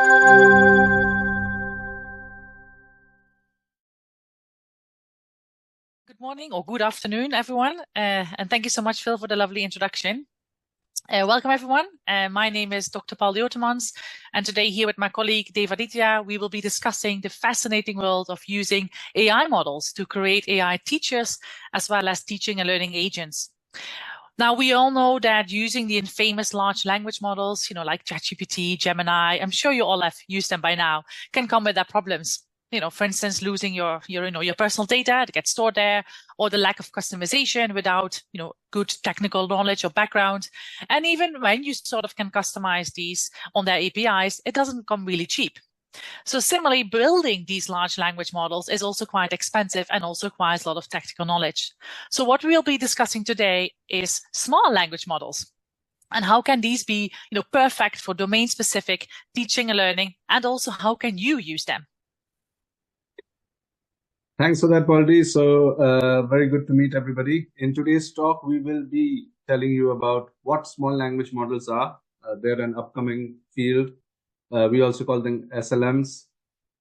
Good morning or good afternoon, everyone. And thank you so much, Phil, for the lovely introduction. Welcome, everyone. My name is Dr. Pauldy Otermans, and today here with my colleague, Aditya, we will be discussing the fascinating world of using AI models to create AI teachers, as well as teaching and learning agents. Now, we all know that using the infamous large language models, like ChatGPT, Gemini, I'm sure you all have used them by now, can come with their problems. For instance, losing your personal data that gets stored there, or the lack of customization without, good technical knowledge or background. And even when you sort of can customize these on their APIs, it doesn't come really cheap. So similarly, building these large language models is also quite expensive and also requires a lot of technical knowledge. So what we'll be discussing today is small language models. And how can these be, perfect for domain-specific teaching and learning, and also how can you use them? Thanks for that, Pauldy. So very good to meet everybody. In today's talk, we will be telling you about what small language models are. They're an upcoming field. We also call them SLMs.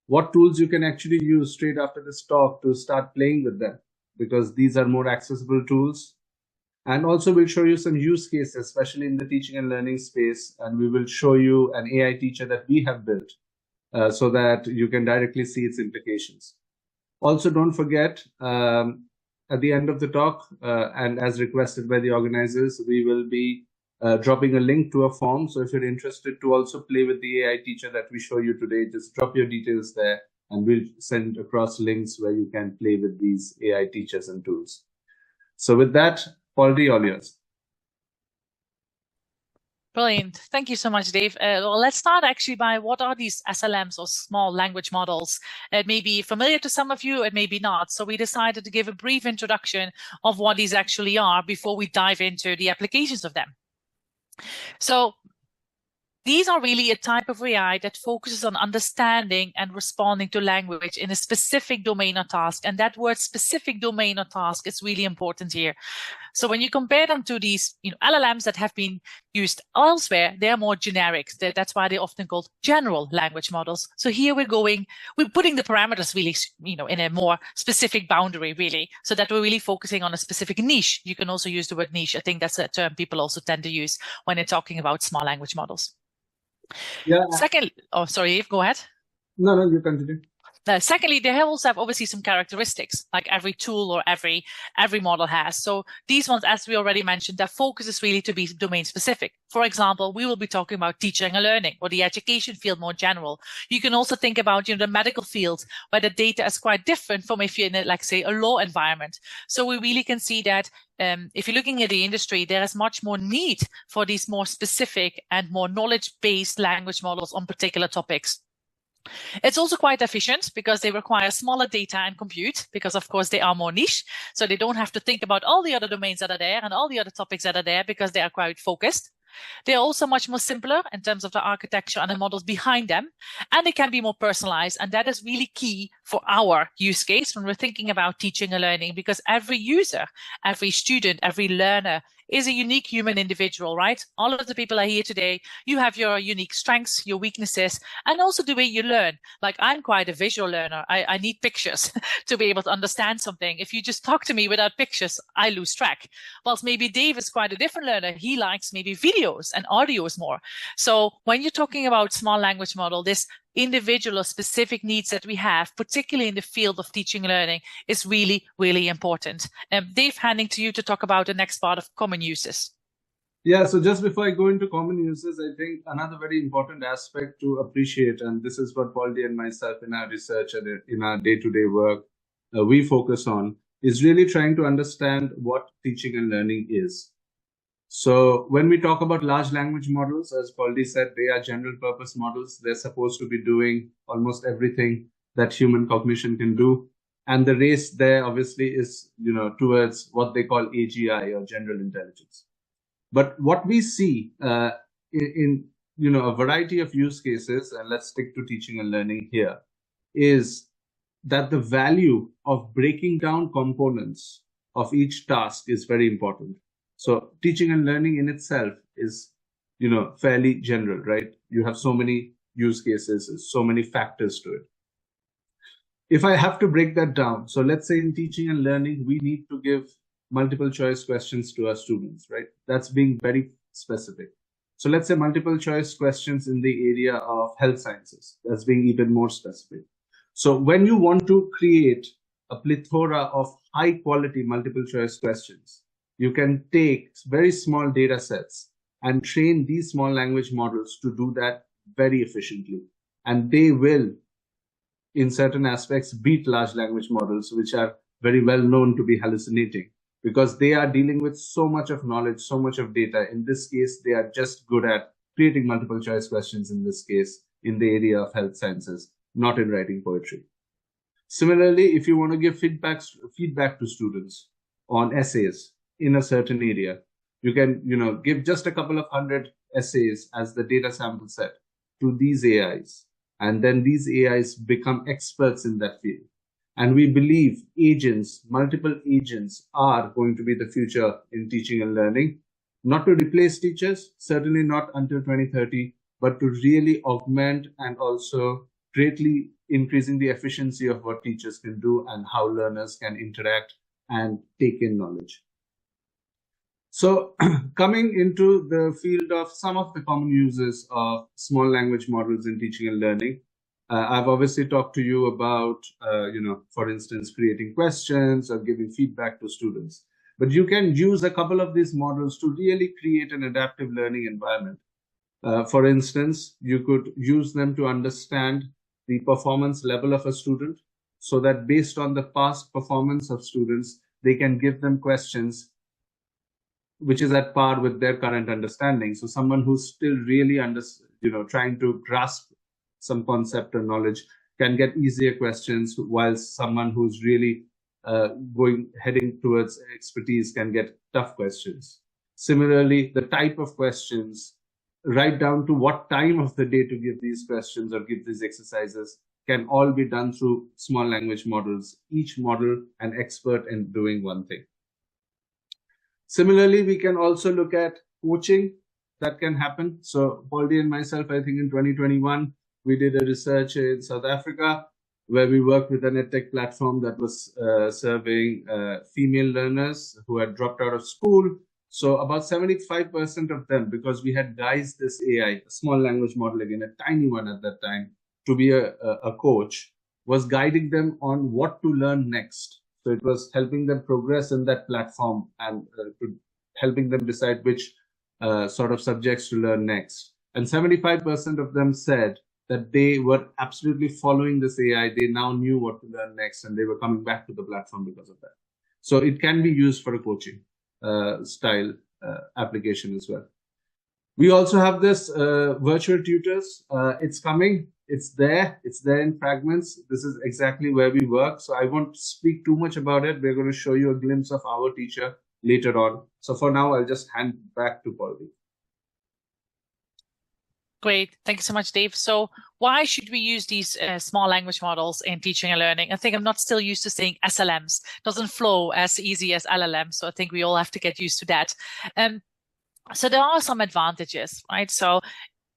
What tools you can actually use straight after this talk to start playing with them, because these are more accessible tools. And also we'll show you some use cases, especially in the teaching and learning space. And we will show you an AI teacher that we have built so that you can directly see its implications. Also, don't forget, at the end of the talk, and as requested by the organizers, we will be dropping a link to a form. So if you're interested to also play with the AI teacher that we show you today, just drop your details there and we'll send across links where you can play with these AI teachers and tools. So with that, Pauldy, all yours. Brilliant. Thank you so much, Dave. Well, let's start actually by what are these SLMs or small language models? It may be familiar to some of you, it may be not. So we decided to give a brief introduction of what these actually are before we dive into the applications of them. So these are really a type of AI that focuses on understanding and responding to language in a specific domain or task. And that word specific domain or task is really important here. So when you compare them to these LLMs that have been used elsewhere, they're more generic. That's why they're often called general language models. So here we're putting the parameters really, in a more specific boundary, really, so that we're really focusing on a specific niche. You can also use the word niche. I think that's a term people also tend to use when they're talking about small language models. Yeah. Second, oh, sorry, Eve, go ahead. No, you continue. Secondly, they also have obviously some characteristics, like every tool or every model has. So these ones, as we already mentioned, their focus is really to be domain specific. For example, we will be talking about teaching and learning, or the education field more general. You can also think about, the medical field, where the data is quite different from if you're in, like, say, a law environment. So we really can see that if you're looking at the industry, there is much more need for these more specific and more knowledge-based language models on particular topics. It's also quite efficient because they require smaller data and compute, because of course they are more niche. So they don't have to think about all the other domains that are there and all the other topics that are there, because they are quite focused. They are also much more simpler in terms of the architecture and the models behind them, and they can be more personalized. And that is really key for our use case when we're thinking about teaching and learning, because every user, every student, every learner is a unique human individual, right? All of the people are here today. You have your unique strengths, your weaknesses, and also the way you learn. Like, I'm quite a visual learner. I need pictures to be able to understand something. If you just talk to me without pictures, I lose track. Whilst maybe Dave is quite a different learner. He likes maybe videos and audios more. So when you're talking about small language model, this individual or specific needs that we have, particularly in the field of teaching and learning, is really, really important. Dave, handing to you to talk about the next part of common uses. Yeah, so just before I go into common uses, I think another very important aspect to appreciate, and this is what Pauldy and myself in our research and in our day-to-day work we focus on, is really trying to understand what teaching and learning is. So when we talk about large language models, as Pauldy said, they are general purpose models. They're supposed to be doing almost everything that human cognition can do. And the race there obviously is, towards what they call AGI, or general intelligence. But what we see in a variety of use cases, and let's stick to teaching and learning here, is that the value of breaking down components of each task is very important. So teaching and learning in itself is, fairly general, right? You have so many use cases, so many factors to it. If I have to break that down, so let's say in teaching and learning, we need to give multiple choice questions to our students, right? That's being very specific. So let's say multiple choice questions in the area of health sciences. That's being even more specific. So when you want to create a plethora of high quality multiple choice questions, you can take very small data sets and train these small language models to do that very efficiently. And they will, in certain aspects, beat large language models, which are very well known to be hallucinating, because they are dealing with so much of knowledge, so much of data. In this case, they are just good at creating multiple choice questions, in this case, in the area of health sciences, not in writing poetry. Similarly, if you want to give feedback to students on essays in a certain area, you can give just a couple of 100 essays as the data sample set to these AIs. And then these AIs become experts in that field. And we believe agents, multiple agents, are going to be the future in teaching and learning, not to replace teachers, certainly not until 2030, but to really augment and also greatly increasing the efficiency of what teachers can do and how learners can interact and take in knowledge. So coming into the field of some of the common uses of small language models in teaching and learning, I've obviously talked to you about, for instance, creating questions or giving feedback to students. But you can use a couple of these models to really create an adaptive learning environment. For instance, you could use them to understand the performance level of a student, so that based on the past performance of students, they can give them questions which is at par with their current understanding. So someone who's still really trying to grasp some concept or knowledge can get easier questions, while someone who's really heading towards expertise can get tough questions. Similarly, the type of questions, right down to what time of the day to give these questions or give these exercises, can all be done through small language models, each model an expert in doing one thing. Similarly, we can also look at coaching that can happen. So Pauldy and myself, I think in 2021, we did a research in South Africa where we worked with an edtech platform that was serving female learners who had dropped out of school. So about 75% of them, because we had guised this AI, a small language model, again, a tiny one at that time, to be a coach, was guiding them on what to learn next. So it was helping them progress in that platform and helping them decide which sort of subjects to learn next. And 75% of them said that they were absolutely following this AI. They now knew what to learn next, and they were coming back to the platform because of that. So it can be used for a coaching style application as well. We also have this virtual tutors. It's coming. It's there in fragments. This is exactly where we work. So I won't speak too much about it. We're going to show you a glimpse of our teacher later on. So for now, I'll just hand back to Pauldy. Great. Thank you so much, Dave. So why should we use these small language models in teaching and learning? I think I'm not still used to saying SLMs. It doesn't flow as easy as LLM. So I think we all have to get used to that. So there are some advantages, right? So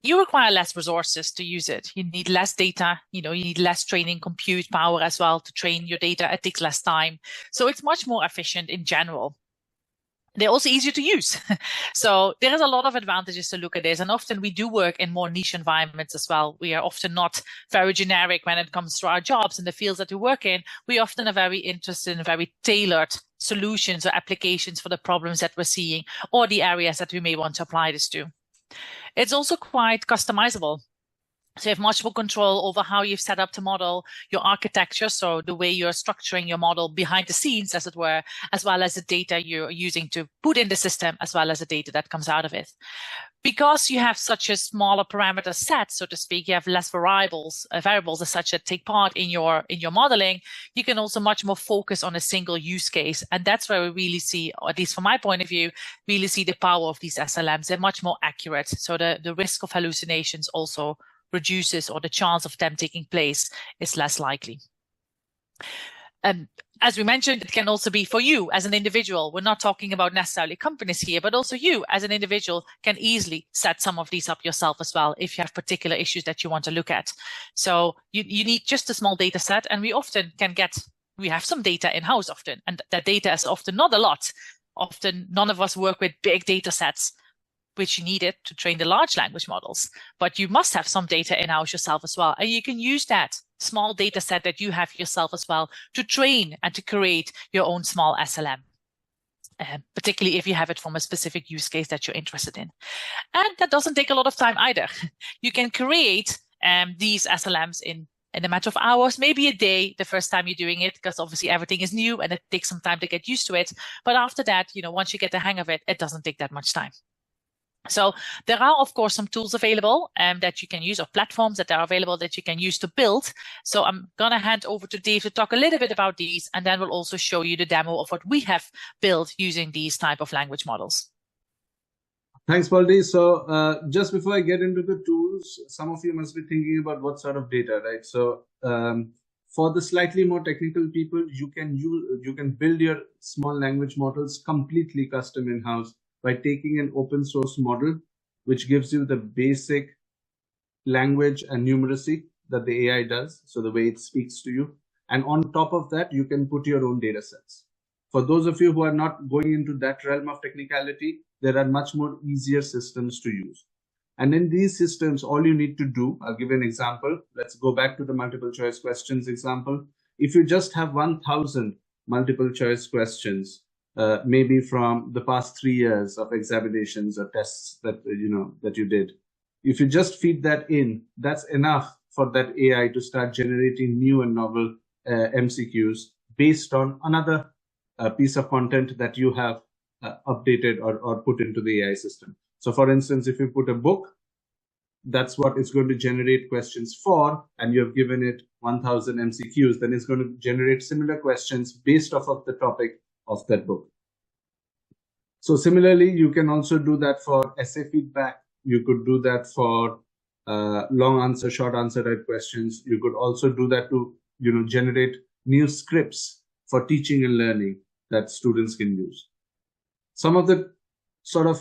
you require less resources to use it. You need less data, you need less training compute power as well to train your data. It takes less time. So it's much more efficient in general. They're also easier to use. So there is a lot of advantages to look at this. And often we do work in more niche environments as well. We are often not very generic when it comes to our jobs and the fields that we work in. We often are very interested in very tailored solutions or applications for the problems that we're seeing or the areas that we may want to apply this to. It's also quite customizable. So you have much more control over how you've set up to model your architecture. So the way you're structuring your model behind the scenes, as it were, as well as the data you're using to put in the system, as well as the data that comes out of it. Because you have such a smaller parameter set, so to speak, you have less variables as such that take part in your modeling. You can also much more focus on a single use case. And that's where we really see, or at least from my point of view, really see the power of these SLMs. They're much more accurate. So the risk of hallucinations also reduces, or the chance of them taking place is less likely. As we mentioned, it can also be for you as an individual. We're not talking about necessarily companies here, but also you as an individual can easily set some of these up yourself as well if you have particular issues that you want to look at. So you need just a small data set, and we have some data in-house often, and that data is often not a lot. Often none of us work with big data sets, which you needed to train the large language models, but you must have some data in-house yourself as well. And you can use that small data set that you have yourself as well to train and to create your own small SLM, particularly if you have it from a specific use case that you're interested in. And that doesn't take a lot of time either. You can create these SLMs in a matter of hours, maybe a day, the first time you're doing it, because obviously everything is new and it takes some time to get used to it. But after that, once you get the hang of it, it doesn't take that much time. So there are, of course, some tools available that you can use, or platforms that are available that you can use to build. So I'm going to hand over to Dave to talk a little bit about these, and then we'll also show you the demo of what we have built using these type of language models. Thanks, Pauldy. So just before I get into the tools, some of you must be thinking about what sort of data, right? So for the slightly more technical people, you can build your small language models completely custom in-house by taking an open source model, which gives you the basic language and numeracy that the AI does, so the way it speaks to you. And on top of that, you can put your own data sets. For those of you who are not going into that realm of technicality, there are much more easier systems to use. And in these systems, all you need to do, I'll give you an example. Let's go back to the multiple choice questions example. If you just have 1,000 multiple choice questions, maybe from the past 3 years of examinations or tests that you did. If you just feed that in, that's enough for that AI to start generating new and novel MCQs based on another piece of content that you have updated or put into the AI system. So for instance, if you put a book, that's what it's going to generate questions for, and you have given it 1,000 MCQs, then it's going to generate similar questions based off of the topic of that book. So similarly, you can also do that for essay feedback. You could do that for long answer, short answer type questions. You could also do that to generate new scripts for teaching and learning that students can use. Some of the sort of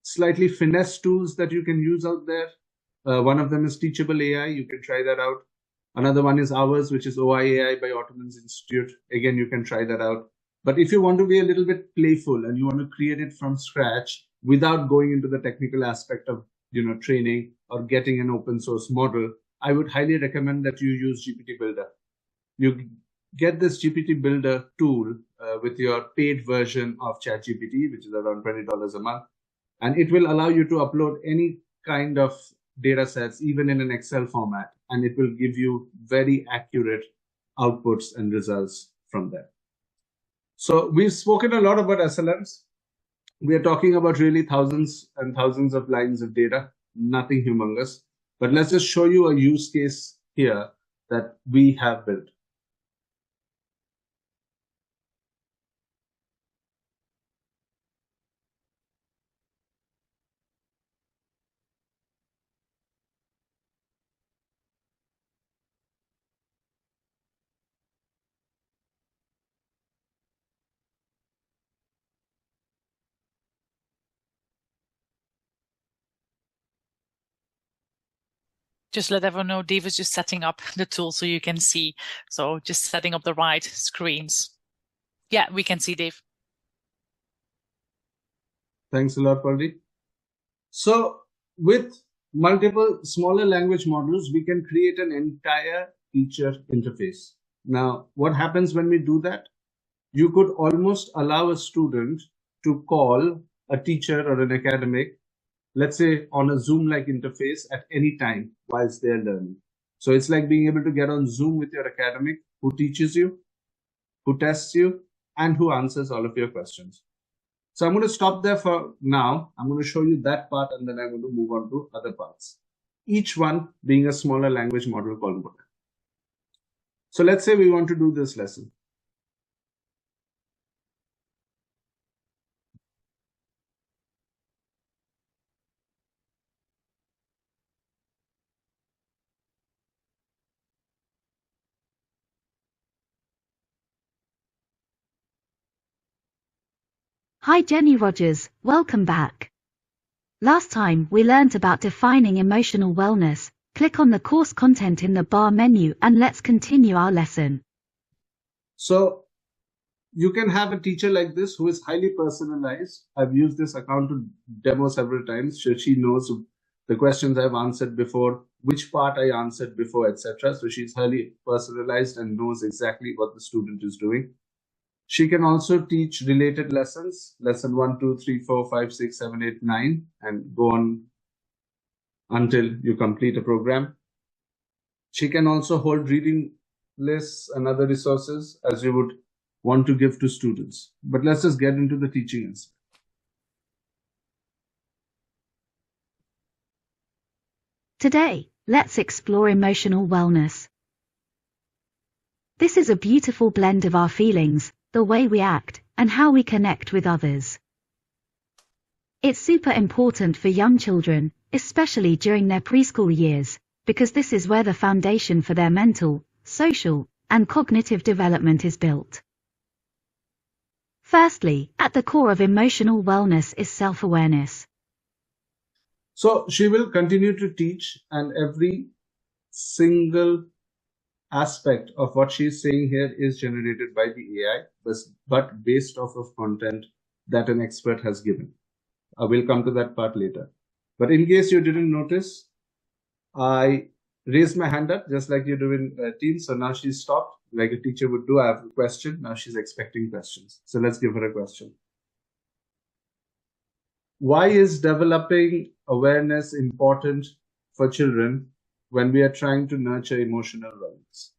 slightly finesse tools that you can use out there. One of them is Teachable AI. You can try that out. Another one is ours, which is OIAI by Otermans Institute. Again, you can try that out. But if you want to be a little bit playful and you want to create it from scratch without going into the technical aspect of training or getting an open source model, I would highly recommend that you use GPT Builder. You get this GPT Builder tool with your paid version of ChatGPT, which is around $20 a month. And it will allow you to upload any kind of data sets, even in an Excel format, and it will give you very accurate outputs and results from there. So we've spoken a lot about SLMs. We are talking about really thousands and thousands of lines of data, nothing humongous. But let's just show you a use case here that we have built. Just let everyone know Dave is just setting up the tool so you can see. So just setting up the right screens. Yeah, we can see Dave. Thanks a lot, Pauldy. So with multiple smaller language models, we can create an entire teacher interface. Now, what happens when we do that? You could almost allow a student to call a teacher or an academic, let's say on a Zoom-like interface at any time whilst they're learning. So it's like being able to get on Zoom with your academic who teaches you, who tests you, and who answers all of your questions. So I'm going to stop there for now. I'm going to show you that part, and then I'm going to move on to other parts, each one being a smaller language model component. So let's say we want to do this lesson. Hi Jenny Rogers, welcome back. Last time we learnt about defining emotional wellness. Click on the course content in the bar menu and let's continue our lesson. So you can have a teacher like this who is highly personalized. I've used this account to demo several times. So she knows the questions I've answered before, which part I answered before, etc. So she's highly personalized and knows exactly what the student is doing. She can also teach related lessons, lesson 1, 2, 3, 4, 5, 6, 7, 8, 9, and go on until you complete a program. She can also hold reading lists and other resources as you would want to give to students. But let's just get into the teaching aspect. Today, let's explore emotional wellness. This is a beautiful blend of our feelings, the way we act, and how we connect with others. It's super important for young children, especially during their preschool years, because this is where the foundation for their mental, social, and cognitive development is built. Firstly, at the core of emotional wellness is self-awareness. So she will continue to teach, and every single aspect of what she's saying here is generated by the AI, but based off of content that an expert has given. I will come to that part later. But in case you didn't notice, I raised my hand up just like you do in Teams. So now she's stopped, like a teacher would do. I have a question. Now she's expecting questions. So let's give her a question. Why is developing awareness important for children when we are trying to nurture emotional wellness?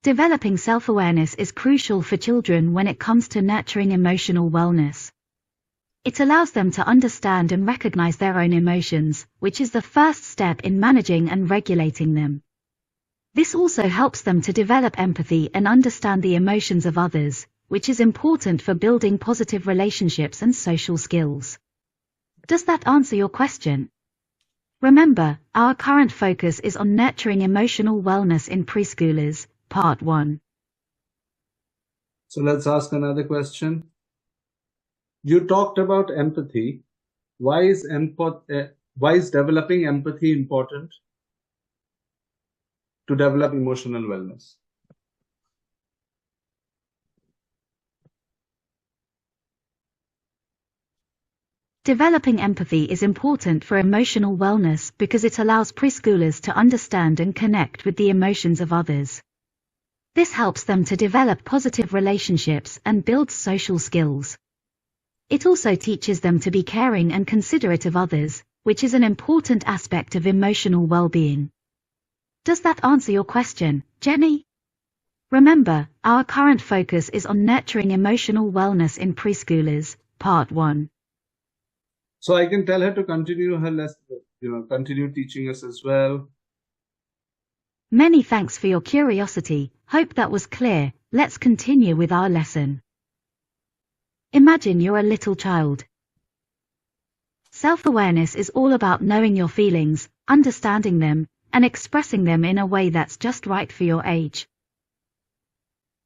Developing self-awareness is crucial for children when it comes to nurturing emotional wellness. It allows them to understand and recognize their own emotions, which is the first step in managing and regulating them. This also helps them to develop empathy and understand the emotions of others, which is important for building positive relationships and social skills. Does that answer your question? Remember, our current focus is on nurturing emotional wellness in preschoolers, Part 1. So let's ask another question. You talked about empathy. Why is developing empathy important to develop emotional wellness? Developing empathy is important for emotional wellness because it allows preschoolers to understand and connect with the emotions of others. This helps them to develop positive relationships and build social skills. It also teaches them to be caring and considerate of others, which is an important aspect of emotional well-being. Does that answer your question, Jenny? Remember, our current focus is on nurturing emotional wellness in preschoolers, Part 1. So I can tell her to continue her lesson, continue teaching us as well. Many thanks for your curiosity. Hope that was clear. Let's continue with our lesson. Imagine you're a little child. Self-awareness is all about knowing your feelings, understanding them, and expressing them in a way that's just right for your age.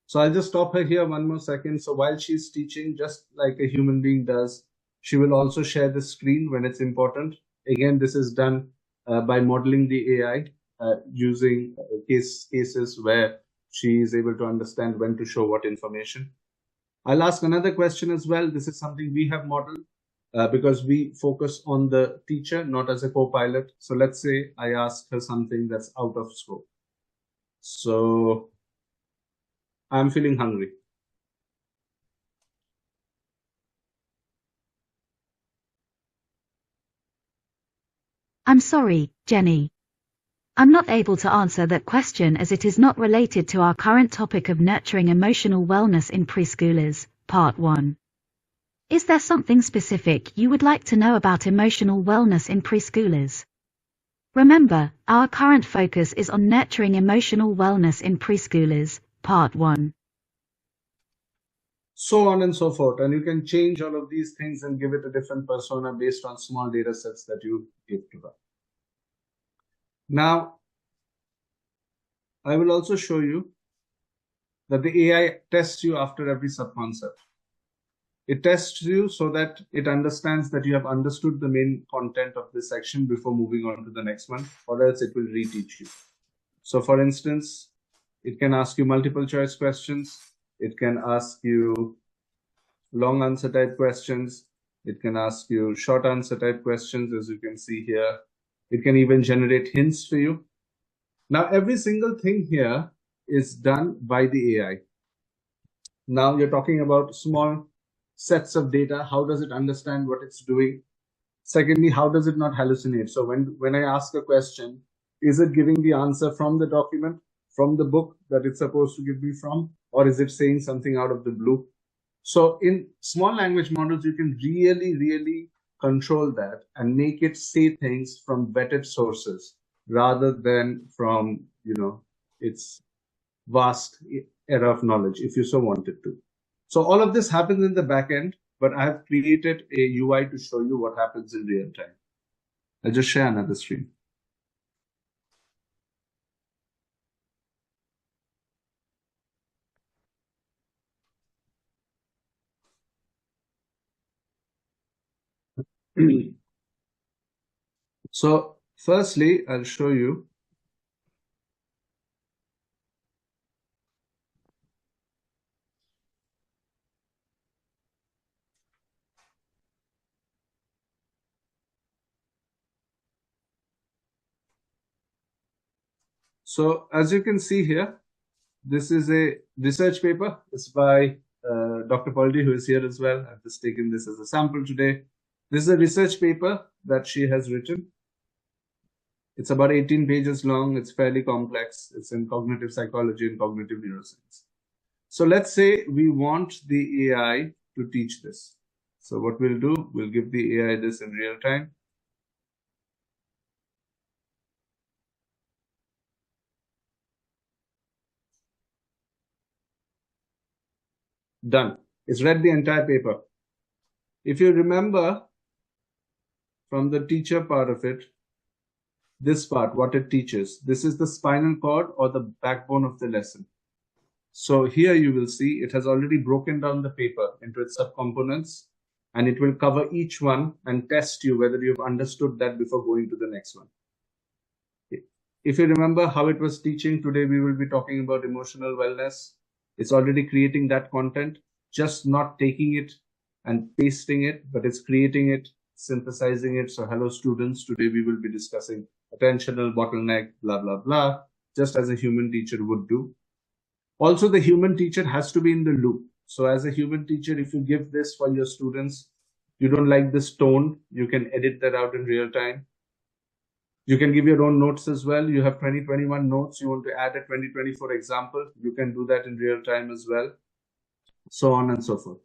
So I'll just stop her here 1 more second. So while she's teaching, just like a human being does, she will also share the screen when it's important. Again, this is done by modeling the AI using cases where she is able to understand when to show what information. I'll ask another question as well. This is something we have modeled because we focus on the teacher, not as a co-pilot. So let's say I ask her something that's out of scope. So I'm feeling hungry. I'm sorry, Jenny. I'm not able to answer that question as it is not related to our current topic of nurturing emotional wellness in preschoolers, Part 1. Is there something specific you would like to know about emotional wellness in preschoolers? Remember, our current focus is on nurturing emotional wellness in preschoolers, Part 1. So on and so forth. And you can change all of these things and give it a different persona based on small data sets that you give to her. Now, I will also show you that the AI tests you after every subconcept. It tests you so that it understands that you have understood the main content of this section before moving on to the next one, or else it will reteach you. So for instance, it can ask you multiple choice questions. It can ask you long answer type questions. It can ask you short answer type questions, as you can see here. It can even generate hints for you. Now, every single thing here is done by the AI. Now you're talking about small sets of data. How does it understand what it's doing? Secondly, how does it not hallucinate? So when I ask a question, is it giving the answer from the document, from the book that it's supposed to give me from, or is it saying something out of the blue? So in small language models, you can really control that and make it say things from vetted sources rather than from, its vast era of knowledge, if you so wanted to. So all of this happens in the back end, but I have created a UI to show you what happens in real time. I'll just share another screen. So firstly, I'll show you. So as you can see here, this is a research paper. It's by Dr. Pauldy, who is here as well. I've just taken this as a sample today. This is a research paper that she has written. It's about 18 pages long. It's fairly complex. It's in cognitive psychology and cognitive neuroscience. So let's say we want the AI to teach this. So what we'll do, we'll give the AI this in real time. Done. It's read the entire paper. If you remember from the teacher part of it, this part, what it teaches, this is the spinal cord or the backbone of the lesson. So here you will see it has already broken down the paper into its subcomponents, and it will cover each one and test you whether you've understood that before going to the next one. If you remember how it was teaching today, we will be talking about emotional wellness. It's already creating that content, just not taking it and pasting it, but it's creating it, synthesizing it. So hello students, today we will be discussing attentional bottleneck, blah, blah, blah, just as a human teacher would do. Also, the human teacher has to be in the loop. So as a human teacher, if you give this for your students, you don't like this tone, you can edit that out in real time. You can give your own notes as well. You have 2021 notes. You want to add a 2024 example. You can do that in real time as well. So on and so forth.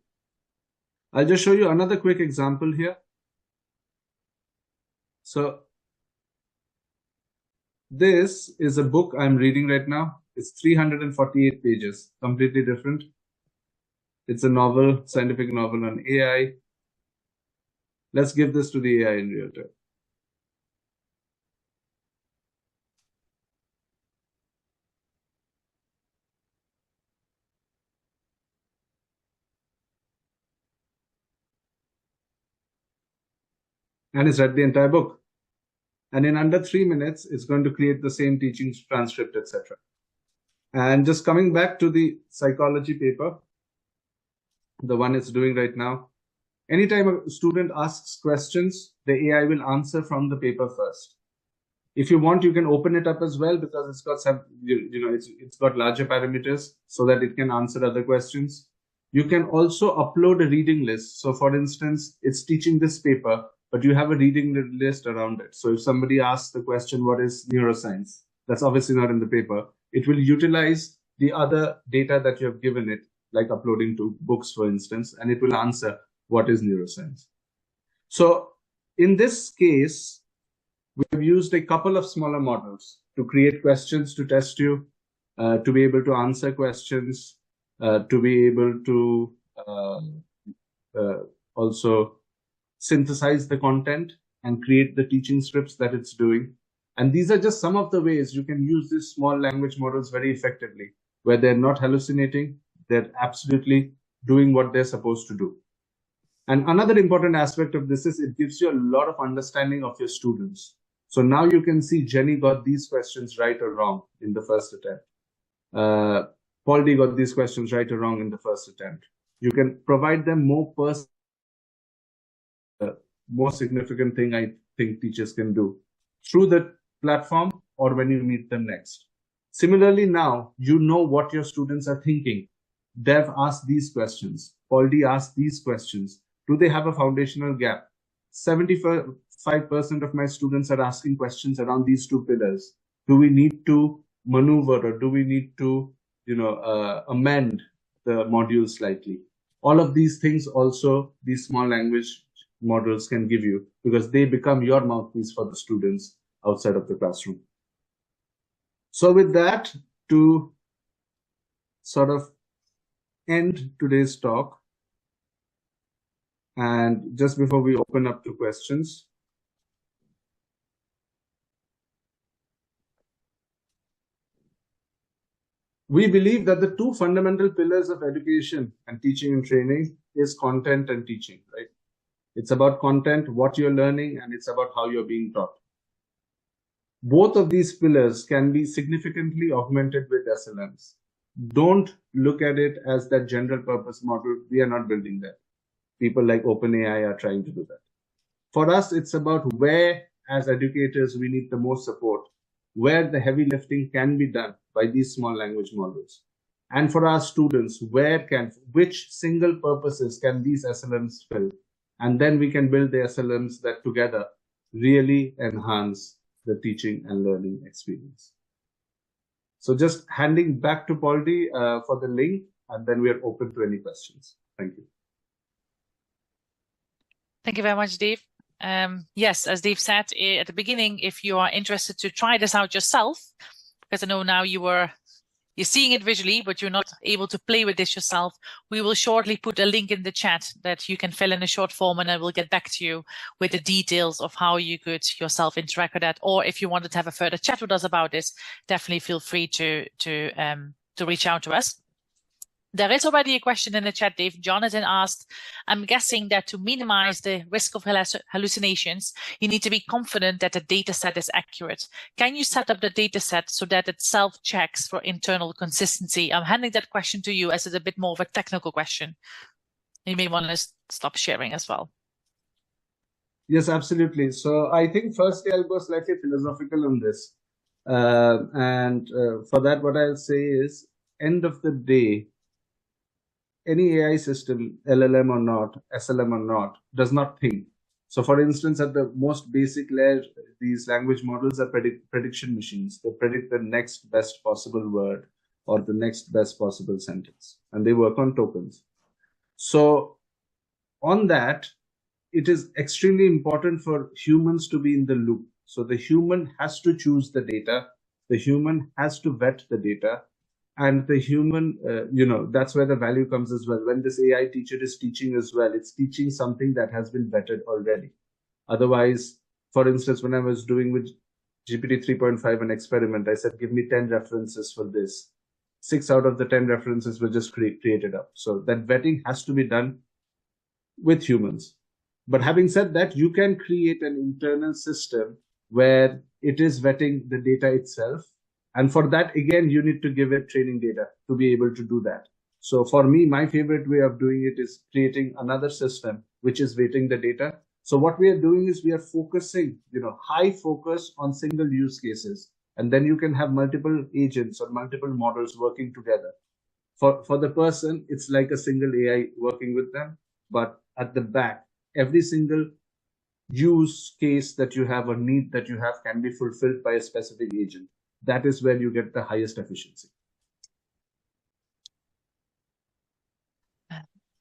I'll just show you another quick example here. So this is a book I'm reading right now. It's 348 pages, completely different. It's a novel, scientific novel on AI. Let's give this to the AI in real time. And it's read the entire book. And in under 3 minutes, it's going to create the same teaching transcript, etc. And just coming back to the psychology paper, the one it's doing right now, anytime a student asks questions, the AI will answer from the paper first. If you want, you can open it up as well, because it's got some, it's got larger parameters so that it can answer other questions. You can also upload a reading list. So for instance, it's teaching this paper, but you have a reading list around it. So if somebody asks the question, what is neuroscience? That's obviously not in the paper. It will utilize the other data that you have given it, like uploading to books, for instance, and it will answer what is neuroscience. So in this case, we've used a couple of smaller models to create questions to test you, to be able to answer questions, to be able to also synthesize the content and create the teaching scripts that it's doing. And these are just some of the ways you can use these small language models very effectively, where they're not hallucinating, they're absolutely doing what they're supposed to do. And another important aspect of this is it gives you a lot of understanding of your students. So now you can see Jenny got these questions right or wrong in the first attempt. Pauldy got these questions right or wrong in the first attempt. You can provide them more significant thing I think teachers can do through the platform or when you meet them next. Similarly, now you know what your students are thinking. Dev asked these questions. Pauldy asked these questions. Do they have a foundational gap? 75% of my students are asking questions around these two pillars. Do we need to maneuver or do we need to, amend the module slightly? All of these things also these small language models can give you because they become your mouthpiece for the students outside of the classroom. So with that, to sort of end today's talk, and just before we open up to questions, we believe that the two fundamental pillars of education and teaching and training is content and teaching, right? It's about content, what you're learning, and it's about how you're being taught. Both of these pillars can be significantly augmented with SLMs. Don't look at it as that general purpose model. We are not building that. People like OpenAI are trying to do that. For us, it's about where, as educators, we need the most support, where the heavy lifting can be done by these small language models. And for our students, which single purposes can these SLMs fill? And then we can build the SLMs that together really enhance the teaching and learning experience. So just handing back to Pauldy for the link, and then we are open to any questions. Thank you. Thank you very much, Dave. Yes, as Dave said at the beginning, if you are interested to try this out yourself, because I know now you're seeing it visually, but you're not able to play with this yourself, we will shortly put a link in the chat that you can fill in a short form, and I will get back to you with the details of how you could yourself interact with that. Or if you wanted to have a further chat with us about this, definitely feel free to reach out to us. There is already a question in the chat, Dave. Jonathan asked, I'm guessing that to minimize the risk of hallucinations, you need to be confident that the data set is accurate. Can you set up the data set so that it self-checks for internal consistency? I'm handing that question to you as it's a bit more of a technical question. You may want to stop sharing as well. Yes, absolutely. So I think firstly, I'll go slightly philosophical on this. For that, what I'll say is, end of the day, any AI system, LLM or not, SLM or not, does not think. So for instance, at the most basic layer, these language models are prediction machines. They predict the next best possible word or the next best possible sentence, and they work on tokens. So on that, it is extremely important for humans to be in the loop. So the human has to choose the data. The human has to vet the data. And the human, that's where the value comes as well. When this AI teacher is teaching as well, it's teaching something that has been vetted already. Otherwise, for instance, when I was doing with GPT 3.5 an experiment, I said, give me 10 references for this. 6 out of the 10 references were just created up. So that vetting has to be done with humans. But having said that, you can create an internal system where it is vetting the data itself. And for that, again, you need to give it training data to be able to do that. So for me, my favorite way of doing it is creating another system, which is weighting the data. So what we are doing is we are focusing, high focus on single use cases. And then you can have multiple agents or multiple models working together. For the person, it's like a single AI working with them. But at the back, every single use case that you have or need that you have can be fulfilled by a specific agent. That is where you get the highest efficiency.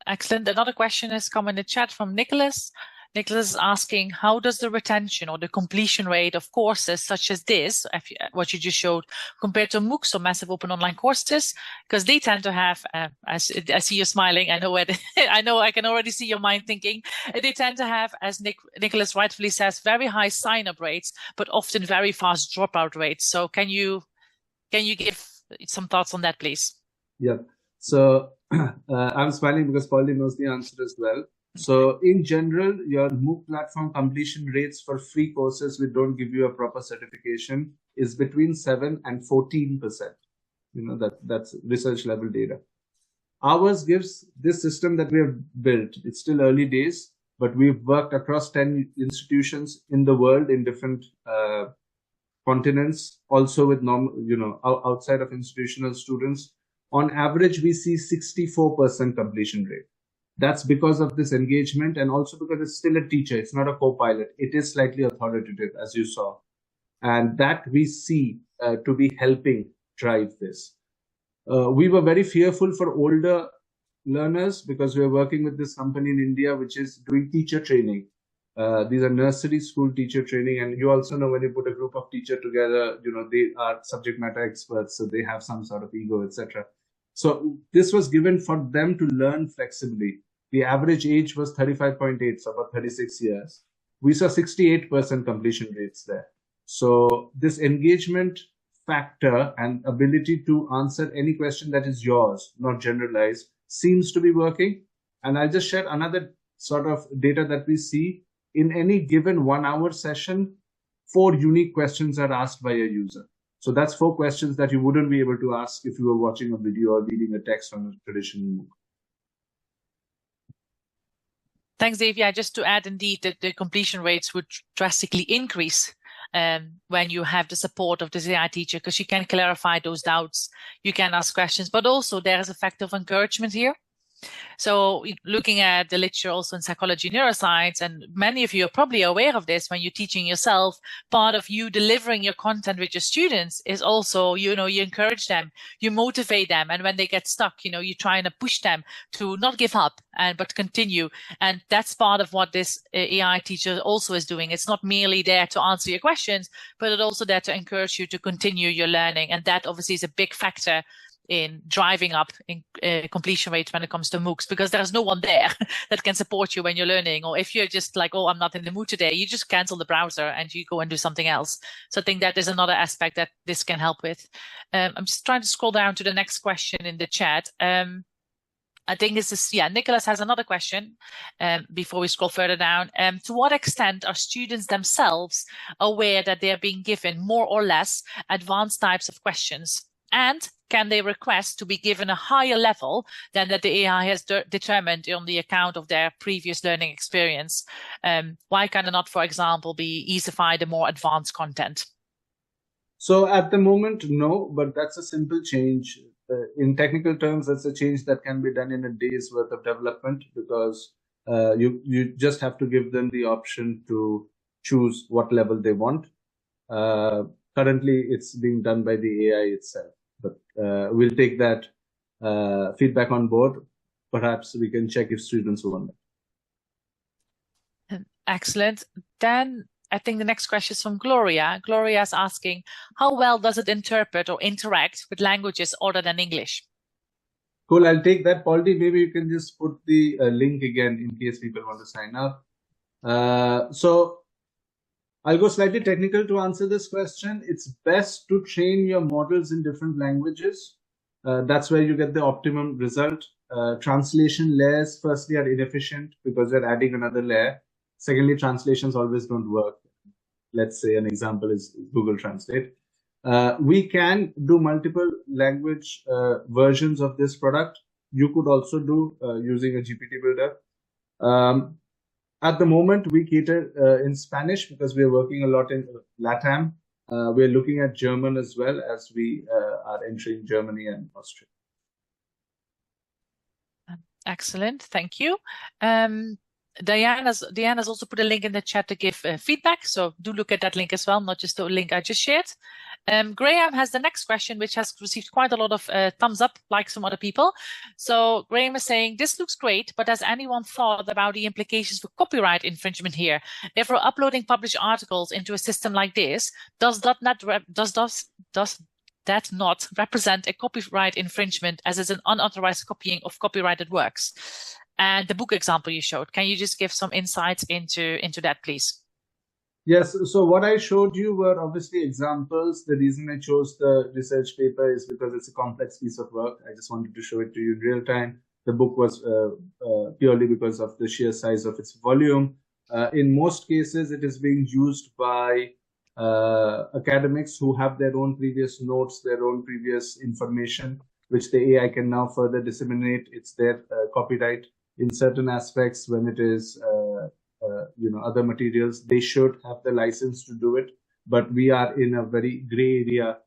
Excellent. Another question has come in the chat from Nicholas. Nicholas is asking, how does the retention or the completion rate of courses such as this, what you just showed, compared to MOOCs or massive open online courses? Because they tend to have, I see you smiling, I know I can already see your mind thinking, they tend to have, as Nicholas rightfully says, very high sign-up rates, but often very fast dropout rates. So can you give some thoughts on that, please? Yeah. So I'm smiling because Pauldy knows the answer as well. So in general, your MOOC platform completion rates for free courses which don't give you a proper certification is between 7 and 14%. You know, that's research level data. Ours gives this system that we have built. It's still early days, but we've worked across 10 institutions in the world in different continents, also with outside of institutional students. On average, we see 64% completion rate. That's because of this engagement, and also because it's still a teacher. It's not a co-pilot. It is slightly authoritative, as you saw. And that we see to be helping drive this. We were very fearful for older learners because we're working with this company in India, which is doing teacher training. These are nursery school teacher training. And you also know when you put a group of teachers together, they are subject matter experts. So they have some sort of ego, etc. So this was given for them to learn flexibly. The average age was 35.8, so about 36 years. We saw 68% completion rates there. So this engagement factor and ability to answer any question that is yours, not generalized, seems to be working. And I'll just share another sort of data that we see. In any given 1 hour session, 4 unique questions are asked by a user. So that's 4 questions that you wouldn't be able to ask if you were watching a video or reading a text on a traditional MOOC. Thanks, Dave. Yeah, just to add, indeed, that the completion rates would drastically increase when you have the support of the AI teacher, because you can clarify those doubts, you can ask questions, but also there is effective encouragement here. So looking at the literature also in psychology, neuroscience, and many of you are probably aware of this when you're teaching yourself, part of you delivering your content with your students is also, you encourage them, you motivate them. And when they get stuck, you're trying to push them to not give up but continue. And that's part of what this AI teacher also is doing. It's not merely there to answer your questions, but it's also there to encourage you to continue your learning. And that obviously is a big factor in driving up in completion rates when it comes to MOOCs, because there's no one there that can support you when you're learning. Or if you're just like, oh, I'm not in the mood today, you just cancel the browser and you go and do something else. So I think that is another aspect that this can help with. I'm just trying to scroll down to the next question in the chat. I think this is, Nicholas has another question before we scroll further down. To what extent are students themselves aware that they are being given more or less advanced types of questions? And can they request to be given a higher level than that the AI has determined on the account of their previous learning experience? Why can it not, for example, be easified the more advanced content? So at the moment, no, but that's a simple change. In technical terms, that's a change that can be done in a day's worth of development, because you just have to give them the option to choose what level they want. Currently, it's being done by the AI itself. But we'll take that feedback on board. Perhaps we can check if students want it. Excellent. Then I think the next question is from Gloria. Gloria is asking, how well does it interpret or interact with languages other than English? Cool. I'll take that. Pauldy, maybe you can just put the link again in case people want to sign up. So I'll go slightly technical to answer this question. It's best to train your models in different languages. That's where you get the optimum result. Translation layers, firstly, are inefficient because they're adding another layer. Secondly, translations always don't work. Let's say an example is Google Translate. We can do multiple language versions of this product. You could also do using a GPT builder. At the moment, we cater in Spanish because we are working a lot in LATAM. We're looking at German as well, as we are entering Germany and Austria. Excellent. Thank you. Diana's also put a link in the chat to give feedback. So do look at that link as well, not just the link I just shared. Graham has the next question, which has received quite a lot of thumbs up, like some other people. So Graham is saying, this looks great, but has anyone thought about the implications for copyright infringement here? If we're uploading published articles into a system like this, does that not represent a copyright infringement, as it's an unauthorized copying of copyrighted works? And the book example you showed, can you just give some insights into that, please? Yes, so what I showed you were obviously examples. The reason I chose the research paper is because it's a complex piece of work. I just wanted to show it to you in real time. The book was purely because of the sheer size of its volume. In most cases, it is being used by academics who have their own previous notes, their own previous information, which the AI can now further disseminate. It's their copyright in certain aspects. When it is other materials, they should have the license to do it, but we are in a very gray area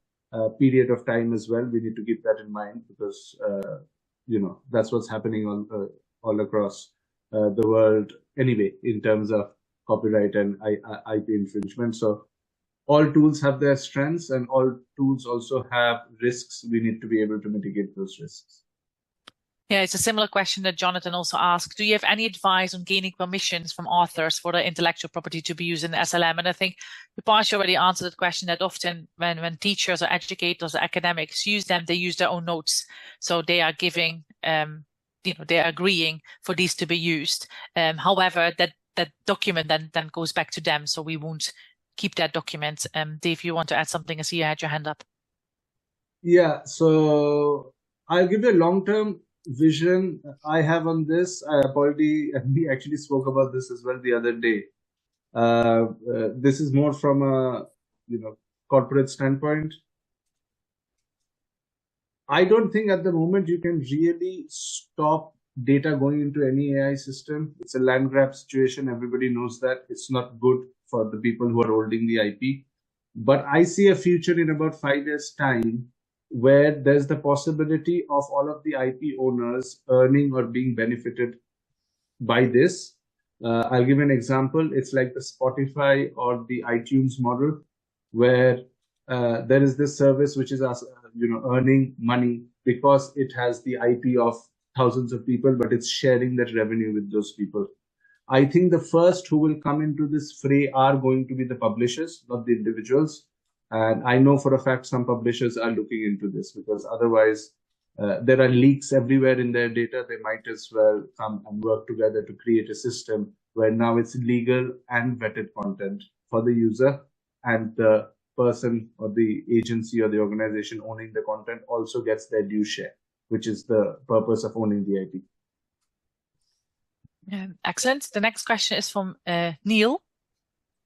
period of time as well. We need to keep that in mind, because that's what's happening all across the world anyway, in terms of copyright and IP infringement. So all tools have their strengths, and all tools also have risks. We need to be able to mitigate those risks. Yeah, it's a similar question that Jonathan also asked. Do you have any advice on gaining permissions from authors for their intellectual property to be used in the SLM? And I think you partially already answered that question, that often when teachers or educators or academics use them, they use their own notes. So they are giving, they are agreeing for these to be used. However, that document then goes back to them. So we won't keep that document. Dave, you want to add something? I see you had your hand up. Yeah, so I'll give you a long-term vision I have on this. Pauldy and we actually spoke about this as well the other day. This is more from a corporate standpoint. I don't think at the moment you can really stop data going into any AI system. It's a land grab situation. Everybody knows that. It's not good for the people who are holding the IP. But I see a future in about 5 years' time where there's the possibility of all of the IP owners earning or being benefited by this. I'll give an example. It's like the Spotify or the iTunes model, where there is this service which is earning money because it has the IP of thousands of people, but it's sharing that revenue with those people. I think the first who will come into this fray are going to be the publishers, not the individuals. And I know for a fact some publishers are looking into this, because otherwise there are leaks everywhere in their data. They might as well come and work together to create a system where now it's legal and vetted content for the user, and the person or the agency or the organization owning the content also gets their due share, which is the purpose of owning the IP. Excellent. The next question is from Neil,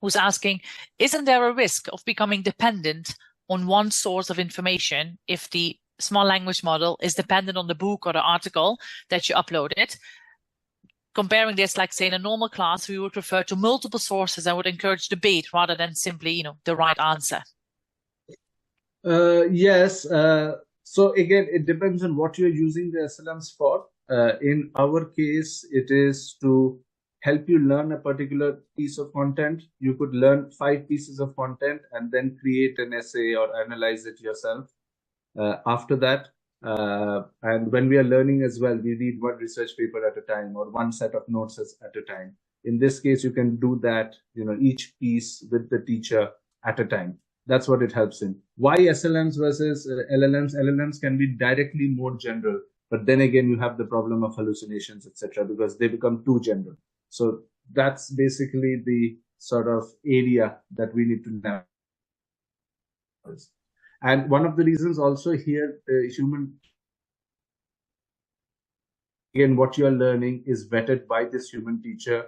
who's asking, isn't there a risk of becoming dependent on one source of information if the small language model is dependent on the book or the article that you uploaded? Comparing this, like say in a normal class, we would refer to multiple sources and would encourage debate rather than simply, the right answer. Yes. So again, it depends on what you're using the SLMs for. In our case, it is to help you learn a particular piece of content. You could learn 5 pieces of content and then create an essay or analyze it yourself. After that, and when we are learning as well, we read one research paper at a time or one set of notes at a time. In this case, you can do that, each piece with the teacher at a time. That's what it helps in. Why SLMs versus LLMs? LLMs can be directly more general, but then again, you have the problem of hallucinations, etc., because they become too general. So that's basically the sort of area that we need to navigate. And one of the reasons also here, again, what you're learning is vetted by this human teacher.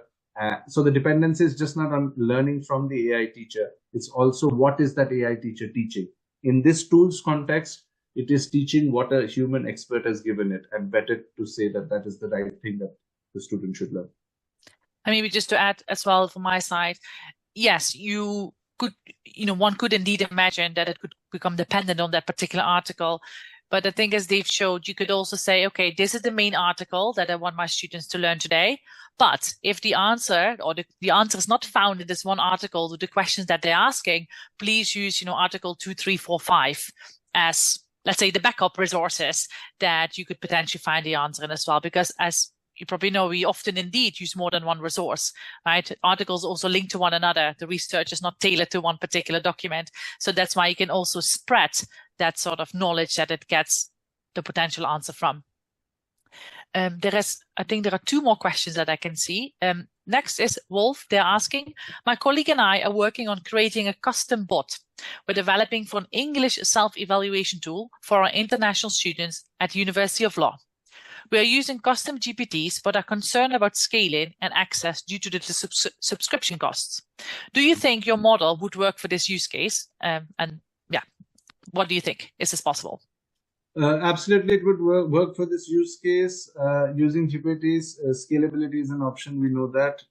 So the dependency is just not on learning from the AI teacher. It's also what is that AI teacher teaching. In this tool's context, it is teaching what a human expert has given it and vetted to say that that is the right thing that the student should learn. And maybe just to add as well from my side, yes, you could, one could indeed imagine that it could become dependent on that particular article. But I think as Dave showed, you could also say, okay, this is the main article that I want my students to learn today. But if the answer or the answer is not found in this one article to the questions that they're asking, please use, article 2, 3, 4, 5 as, let's say, the backup resources that you could potentially find the answer in as well. Because as you probably know, we often indeed use more than one resource, right? Articles also link to one another. The research is not tailored to one particular document. So that's why you can also spread that sort of knowledge that it gets the potential answer from. I think there are 2 more questions that I can see. Next is Wolf. They're asking, my colleague and I are working on creating a custom bot. We're developing for an English self-evaluation tool for our international students at University of Law. We are using custom GPTs, but are concerned about scaling and access due to the subscription costs. Do you think your model would work for this use case? What do you think? Is this possible? Absolutely, it would work for this use case. Using GPTs, scalability is an option. We know that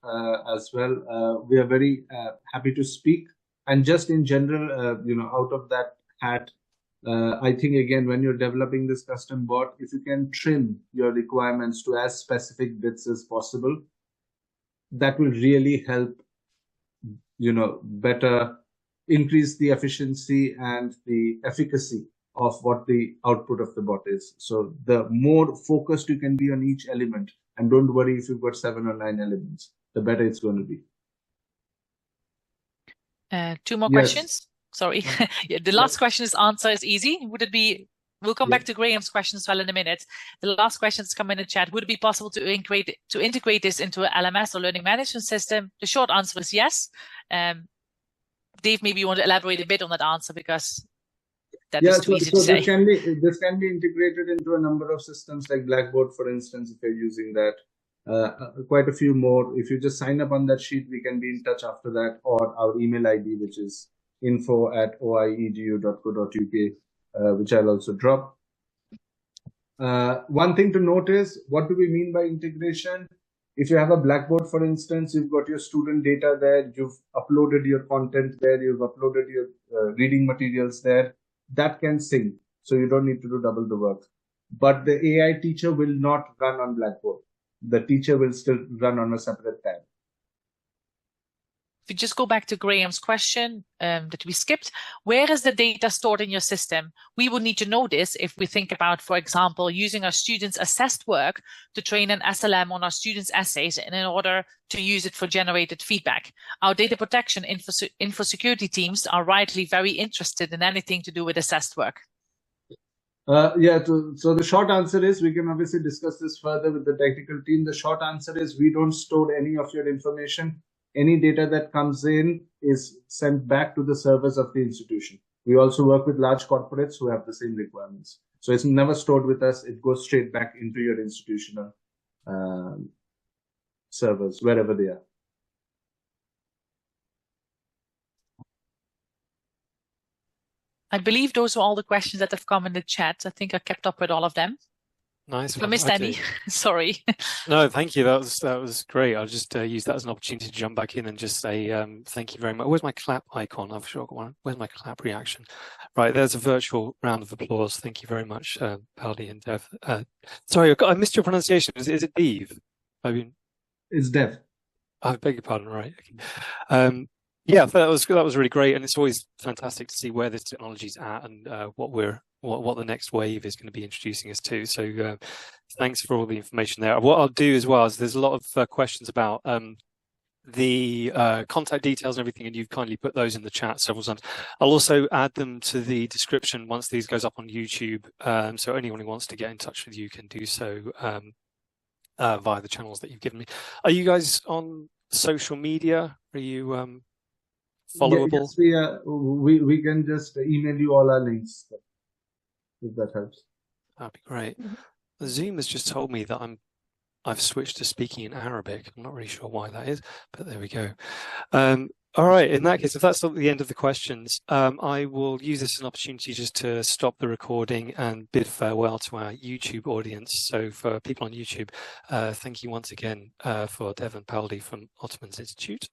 as well. We are very happy to speak. And just in general, out of that hat, I think, again, when you're developing this custom bot, if you can trim your requirements to as specific bits as possible, that will really help, better increase the efficiency and the efficacy of what the output of the bot is. So the more focused you can be on each element, and don't worry if you've got 7 or 9 elements, the better it's going to be. 2 more questions. Sorry. The last question's answer is easy. Would it be, we'll come back to Graham's question as well in a minute. The last questions come in the chat. Would it be possible to integrate this into an LMS or learning management system? The short answer is yes. Dave, maybe you want to elaborate a bit on that answer because that is too easy to say. This can be integrated into a number of systems like Blackboard, for instance, if you're using that. Quite a few more. If you just sign up on that sheet, we can be in touch after that, or our email ID, which is info@oiedu.co.uk, which I'll also drop. One thing to note is, what do we mean by integration? If you have a Blackboard, for instance, you've got your student data there, you've uploaded your content there, you've uploaded your reading materials there, that can sync. So you don't need to do double the work. But the AI teacher will not run on Blackboard. The teacher will still run on a separate tab. If you just go back to Graham's question that we skipped, where is the data stored in your system? We would need to know this if we think about, for example, using our students' assessed work to train an SLM on our students' essays in order to use it for generated feedback. Our data protection info security teams are rightly very interested in anything to do with assessed work. So the short answer is, we can obviously discuss this further with the technical team. The short answer is, we don't store any of your information. Any data that comes in is sent back to the servers of the institution. We also work with large corporates who have the same requirements. So it's never stored with us. It goes straight back into your institutional servers, wherever they are. I believe those are all the questions that have come in the chat. I think I kept up with all of them. Nice. If I missed any, sorry. No, thank you. That was great. I'll just use that as an opportunity to jump back in and just say thank you very much. Where's my clap icon? I've sure got one. Where's my clap reaction? Right, there's a virtual round of applause. Thank you very much, Pauldy and Dev. Sorry, I missed your pronunciation. Is it Dev? It's Dev. I beg your pardon. Right. Okay. Yeah, that was really great, and it's always fantastic to see where this technology's at and what the next wave is going to be introducing us to. So thanks for all the information there. What I'll do as well is, there's a lot of questions about the contact details and everything, and you've kindly put those in the chat several times. I'll also add them to the description once these goes up on YouTube, so anyone who wants to get in touch with you can do so via the channels that you've given me. Are you guys on social media? Are you followable? Yes, we can just email you all our links, if that helps. That'd be great. Zoom has just told me that I've switched to speaking in Arabic. I'm not really sure why that is, but there we go. All right, in that case, if that's not the end of the questions, I will use this as an opportunity just to stop the recording and bid farewell to our YouTube audience. So for people on YouTube, thank you once again for Dev and Pauldy from Otermans Institute.